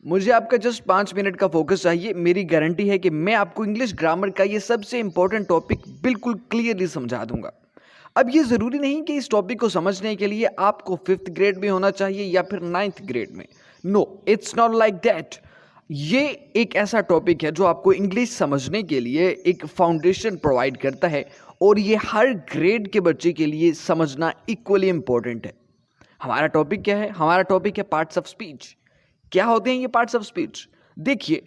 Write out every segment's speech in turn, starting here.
मुझे आपका just 5 minute का फोकस चाहिए। मेरी गारंटी है कि मैं आपको इंग्लिश ग्रामर का ये सबसे इंपॉर्टेंट टॉपिक बिल्कुल क्लियरली समझा दूंगा। अब ये ज़रूरी नहीं कि इस टॉपिक को समझने के लिए आपको 5th ग्रेड में होना चाहिए या फिर 9th ग्रेड में। No, it's not like that. ये एक ऐसा टॉपिक है जो आपको इंग्लिश समझने के लिए एक फाउंडेशन प्रोवाइड करता है और ये हर ग्रेड के बच्चे के लिए समझना इक्वली इंपॉर्टेंट है। हमारा टॉपिक क्या है? हमारा टॉपिक है पार्ट्स ऑफ स्पीच। क्या होते हैं ये पार्ट्स ऑफ स्पीच? देखिए,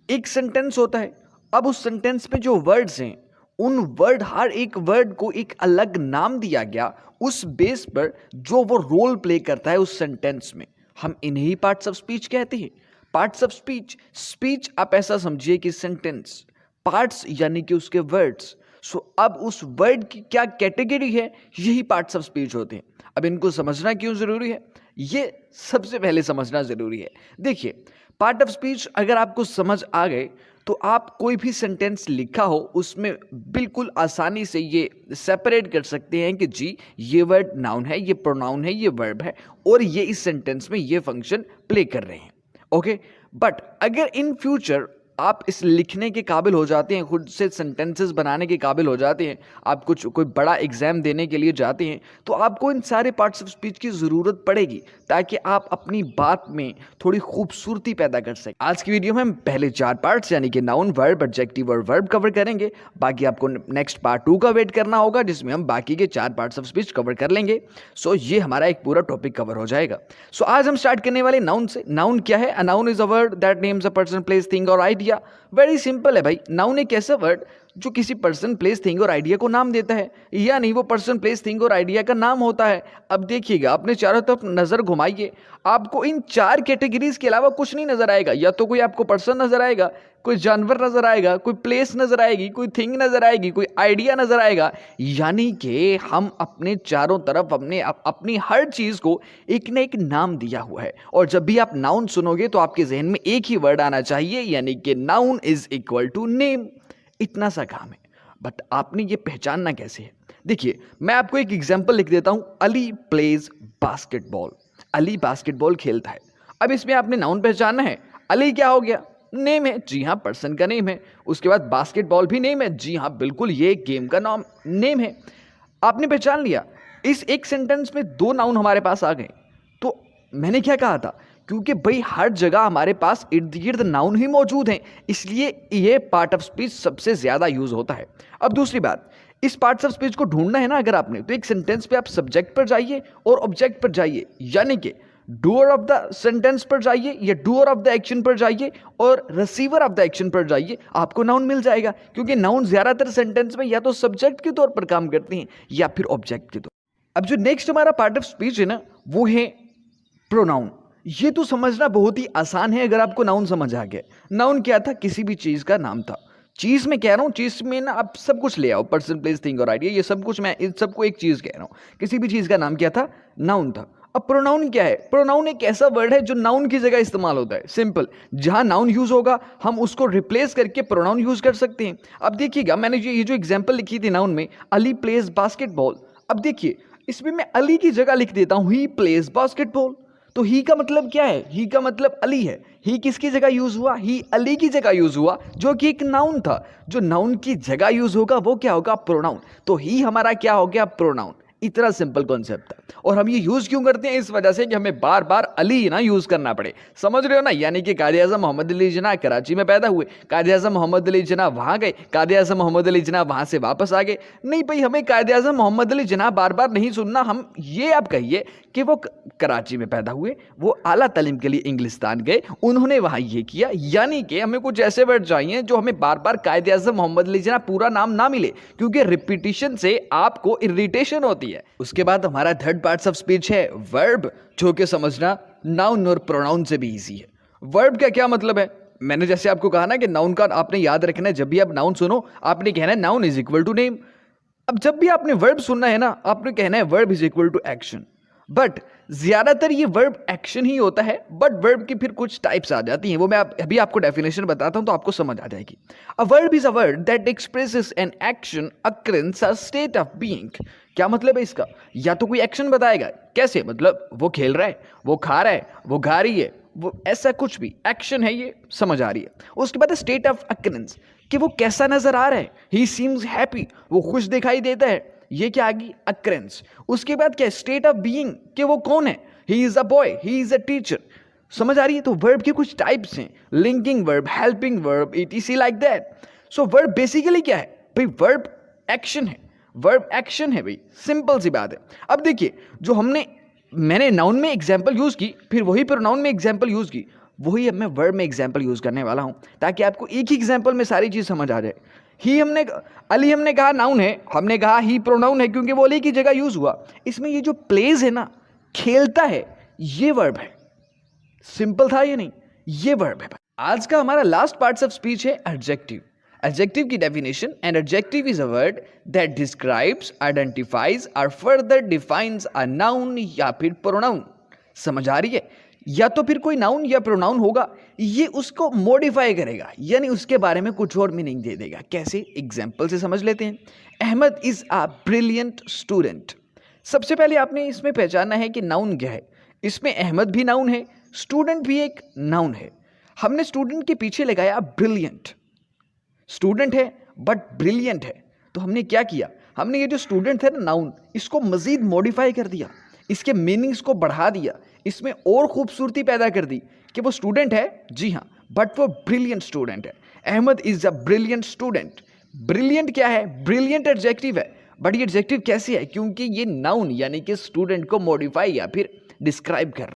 एक सेंटेंस होता है। अब उस सेंटेंस में जो वर्ड्स हैं, उन वर्ड, हर एक वर्ड को एक अलग नाम दिया गया उस बेस पर जो वो रोल प्ले करता है उस सेंटेंस में। हम इन्हें ही पार्ट्स ऑफ स्पीच कहते हैं। पार्ट्स ऑफ स्पीच, स्पीच आप ऐसा समझिए कि सेंटेंस, पार्ट्स यानी कि उसके वर्ड्स। सो अब उस वर्ड की क्या कैटेगरी है, यही पार्ट्स ऑफ स्पीच होते हैं। अब इनको समझना क्यों जरूरी है, ये सबसे पहले समझना जरूरी है। देखिए, पार्ट ऑफ स्पीच अगर आपको समझ आ गए तो आप कोई भी सेंटेंस लिखा हो उसमें बिल्कुल आसानी से ये सेपरेट कर सकते हैं कि जी ये वर्ड नाउन है, ये प्रोनाउन है, ये वर्ब है और ये इस सेंटेंस में ये फंक्शन प्ले कर रहे हैं। ओके, बट अगर इन फ्यूचर आप इस लिखने के काबिल हो जाते हैं, खुद से सेंटेंसेस बनाने के काबिल हो जाते हैं, आप कोई बड़ा एग्जाम देने के लिए जाते हैं, तो आपको इन सारे पार्ट्स ऑफ स्पीच की ज़रूरत पड़ेगी ताकि आप अपनी बात में थोड़ी खूबसूरती पैदा कर सकें। आज की वीडियो में हम पहले 4 पार्ट्स यानी कि नाउन, वर्ब, एडजेक्टिव और वर्ब कवर करेंगे। बाकी आपको नेक्स्ट पार्ट 2 का वेट करना होगा जिसमें हम बाकी के 4 पार्ट्स ऑफ स्पीच कवर कर लेंगे। सो ये हमारा एक पूरा टॉपिक कवर हो जाएगा। सो आज हम स्टार्ट करने वाले नाउन से। नाउन क्या है? A noun is a word that names a person, place, thing और आइडिया। वेरी सिंपल है भाई। नाउन एक ऐसा वर्ड जो किसी पर्सन, प्लेस, थिंग और आइडिया को नाम देता है, या नहीं वो पर्सन, प्लेस, थिंग और आइडिया का नाम होता है। अब देखिएगा, अपने चारों तरफ नजर घुमाइए, आपको इन 4 कैटेगरीज के अलावा कुछ नहीं नजर आएगा। या तो कोई आपको पर्सन नजर आएगा, कोई जानवर नजर आएगा, कोई प्लेस नजर आएगी, कोई थिंग नजर आएगी, कोई आइडिया नजर आएगा। यानी कि हम अपने चारों तरफ अपनी हर चीज को एक न एक नाम दिया हुआ है। और जब भी आप नाउन सुनोगे तो आपके जहन में एक ही वर्ड आना चाहिए, यानी कि noun is equal to name. इतना सा काम है। बट आपने ये पहचानना कैसे है? देखिए, मैं आपको एक एग्जांपल लिख देता हूं। Ali plays basketball. Ali basketball खेलता है। अब इसमें आपने नाउन पहचानना है। अली क्या हो गया? नेम है। जी हाँ, पर्सन का नेम है। उसके बाद बास्केटबॉल भी नेम है। जी हाँ, बिल्कुल, ये गेम का नाम नेम है। आपने पहचान लिया। इस एक सेंटेंस में 2 नाउन हमारे पास आ गए। तो मैंने क्या कहा था, क्योंकि भाई हर जगह हमारे पास इर्द गिर्द नाउन ही मौजूद हैं, इसलिए ये पार्ट ऑफ स्पीच सबसे ज्यादा यूज होता है। अब दूसरी बात, इस पार्ट्स ऑफ स्पीच को ढूंढना है ना अगर आपने, तो एक सेंटेंस पे आप सब्जेक्ट पर जाइए और ऑब्जेक्ट पर जाइए, यानी कि डूअर ऑफ द सेंटेंस पर जाइए या डूअर ऑफ द एक्शन पर जाइए और रिसीवर ऑफ द एक्शन पर जाइए, आपको नाउन मिल जाएगा। क्योंकि नाउन ज्यादातर सेंटेंस में या तो सब्जेक्ट के तौर पर काम करते हैं या फिर ऑब्जेक्ट के तौर। अब जो नेक्स्ट हमारा पार्ट ऑफ स्पीच है ना, वो है प्रोनाउन। ये तो समझना बहुत ही आसान है अगर आपको नाउन समझ आ गया। नाउन क्या था? किसी भी चीज का नाम था। चीज में कह रहा हूं, चीज में ना आप सब कुछ ले आओ, पर्सन, प्लेस, थिंग और आइडिया, ये सब कुछ मैं इन सबको एक चीज कह रहा हूं। किसी भी चीज का नाम क्या था? नाउन था। अब प्रोनाउन क्या है? प्रोनाउन एक ऐसा वर्ड है जो नाउन की जगह इस्तेमाल होता है। सिंपल, जहां नाउन यूज होगा हम उसको रिप्लेस करके प्रोनाउन यूज कर सकते हैं। अब देखिएगा, मैंने ये जो एग्जाम्पल लिखी थी नाउन में, अली प्लेज बास्केटबॉल। अब देखिए, इसमें मैं अली की जगह लिख देता हूं ही प्लेज बास्केटबॉल। तो ही का मतलब क्या है? ही का मतलब अली है। ही किसकी जगह यूज हुआ? ही अली की जगह यूज हुआ, जो कि एक नाउन था। जो नाउन की जगह यूज होगा वो क्या होगा? प्रोनाउन। तो ही हमारा क्या हो गया? प्रोनाउन। इतना सिंपल कॉन्सेप्ट था। और हम ये यूज क्यों करते हैं? इस वजह से कि हमें बार बार अली ना यूज करना पड़े। समझ रहे हो ना? यानी कि कायदे आज़म मोहम्मद अली जिन्ना कराची में पैदा हुए, कायदे आज़म मोहम्मद अली जिन्ना वहां गए, कायदे आज़म मोहम्मद अली जिन्ना वहां से वापस आ गए। नहीं भाई, हमें कायदे आज़म मोहम्मद अली जिन्ना बार बार नहीं सुनना। हम ये आप कहिए कि वो कराची में पैदा हुए, वो आला तालीम के लिए इंग्लिस्तान गए, उन्होंने वहां ये किया। यानी कि हमें कुछ ऐसे वर्ड चाहिए जो हमें बार बार कायदे आज़म मोहम्मद अली जिन्ना पूरा नाम ना मिले, क्योंकि रिपीटिशन से आपको इरिटेशन होती है। उसके बाद हमारा थर्ड पार्ट्स ऑफ स्पीच है वर्ब, जो कि समझना नाउन और प्रोनाउन से भी इजी है। वर्ब का क्या मतलब है? मैंने जैसे आपको कहा ना कि नाउन का आपने याद रखना है, जब भी आप नाउन सुनो आपने कहना है noun is equal to name. अब जब भी आपने वर्ब सुनना है ना, आपने कहना है verb is equal to action. But ज्यादातर ये वर्ब एक्शन ही होता है, बट वर्ब की फिर कुछ टाइप्स आ जाती हैं, वो मैं अभी आपको डेफिनेशन बताता हूं तो आपको समझ आ जाएगी। A verb is a word that expresses an action, occurrence, a state of being. क्या मतलब है इसका? या तो कोई एक्शन बताएगा। कैसे? मतलब वो खेल रहा है, वो खा रहा है, वो गा रही है, वो ऐसा कुछ भी एक्शन है, ये समझ आ रही है। उसके बाद स्टेट ऑफ अकरेंस, कि वो कैसा नजर आ रहा है, ही सीम्स हैप्पी, वो खुश दिखाई देता है, ये क्या आ गई अकरेंस। उसके बाद क्या स्टेट ऑफ बीइंग, कि वो कौन है, he is a boy, he is a teacher, समझ आ रही है। तो वर्ब के कुछ टाइप्स हैं, linking verb, helping verb, etc like that. So verb basically क्या है भाई, वर्ब एक्शन है, वर्ब एक्शन है भाई, सिंपल सी बात है। अब देखिए जो मैंने नाउन में एग्जाम्पल यूज की, फिर वही प्रोनाउन में एग्जाम्पल यूज की, वही अब मैं वर्ब में एग्जाम्पल यूज करने वाला हूं, ताकि आपको एक ही एग्जाम्पल में सारी चीज समझ आ जाए। अली हमने कहा नाउन है, हमने कहा ही प्रोनाउन है क्योंकि वो अली की जगह यूज हुआ। इसमें ये जो प्लेज है ना, खेलता है, ये वर्ब है। सिंपल था ये नहीं, ये वर्ब है। आज का हमारा लास्ट पार्ट्स ऑफ स्पीच है एडजेक्टिव। एडजेक्टिव की definition, and adjective is a word that describes, identifies और फर्दर डिफाइंस अ नाउन या फिर प्रोनाउन। समझ आ रही है, या तो फिर कोई नाउन या प्रोनाउन होगा, ये उसको मॉडिफाई करेगा, यानी उसके बारे में कुछ और मीनिंग दे देगा। कैसे, एग्जाम्पल से समझ लेते हैं। Ahmed is a brilliant student. सबसे पहले आपने इसमें पहचानना है कि नाउन क्या है। इसमें अहमद भी नाउन है, स्टूडेंट भी एक नाउन है। हमने स्टूडेंट के पीछे लगाया ब्रिलियंट, स्टूडेंट है बट ब्रिलियंट है। तो हमने क्या किया, हमने ये जो स्टूडेंट है ना नाउन, इसको मजीद मॉडिफाई कर दिया, इसके मीनिंग्स को बढ़ा दिया, इसमें और खूबसूरती पैदा कर दी कि वो स्टूडेंट है, जी हाँ, बट वो ब्रिलियंट स्टूडेंट है। Ahmed is a brilliant student. Brilliant क्या है, ब्रिलियंट एडजेक्टिव है, बट ये एडजेक्टिव कैसे है, क्योंकि ये नाउन यानी कि स्टूडेंट को मॉडिफाई या फिर डिस्क्राइब कर